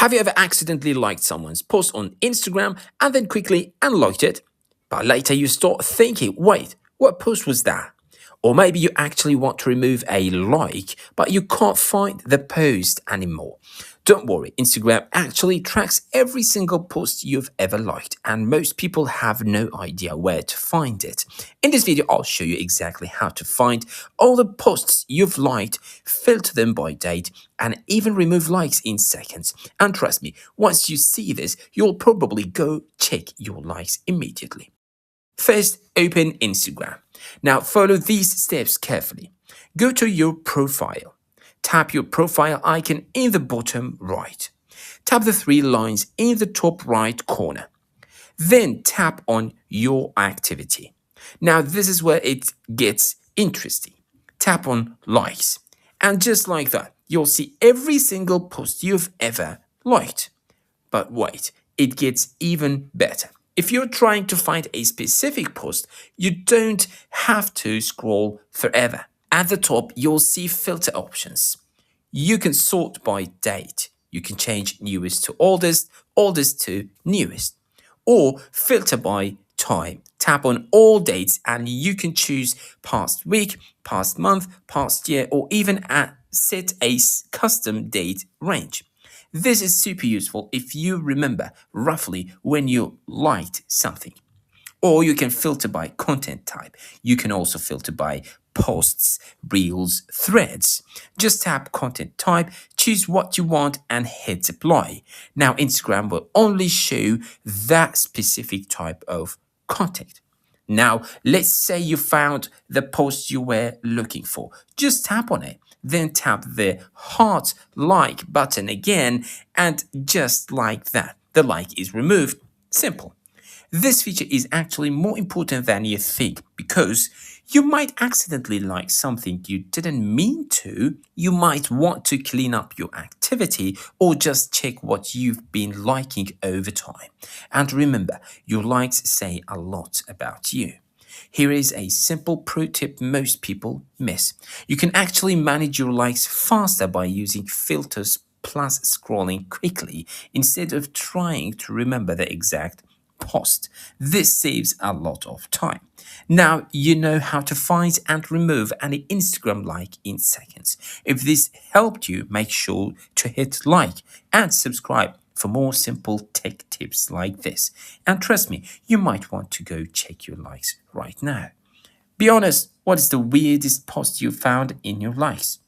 Have you ever accidentally liked someone's post on Instagram and then quickly unliked it? But later you start thinking, wait, what post was that? Or maybe you actually want to remove a like, but you can't find the post anymore. Don't worry, Instagram actually tracks every single post you've ever liked, and most people have no idea where to find it. In this video, I'll show you exactly how to find all the posts you've liked, filter them by date, and even remove likes in seconds. And trust me, once you see this, you'll probably go check your likes immediately. First, open Instagram. Now, follow these steps carefully. Go to your profile. Tap your profile icon in the bottom right. Tap the three lines in the top right corner. Then tap on your activity. Now, this is where it gets interesting. Tap on likes. And just like that, you'll see every single post you've ever liked. But wait, it gets even better. If you're trying to find a specific post, you don't have to scroll forever. At the top, you'll see filter options. You can sort by date. You can change newest to oldest, oldest to newest, or filter by time. Tap on all dates and you can choose past week, past month, past year, or even set a custom date range. This is super useful if you remember roughly when you liked something. Or you can filter by content type. You can also filter by posts, reels, threads. Just tap content type, choose what you want, and hit apply. Now, Instagram will only show that specific type of content. Now, let's say you found the post you were looking for. Just tap on it. Then tap the heart like button again, and just like that, the like is removed. Simple. This feature is actually more important than you think because you might accidentally like something you didn't mean to. You might want to clean up your activity or just check what you've been liking over time. And remember, your likes say a lot about you. Here is a simple pro tip most people miss. You can actually manage your likes faster by using filters plus scrolling quickly instead of trying to remember the exact post. This saves a lot of time. Now you know how to find and remove any Instagram like in seconds. If this helped you, make sure to hit like and subscribe for more simple tech tips like this. And trust me, you might want to go check your likes right now. Be honest, what is the weirdest post you found in your likes?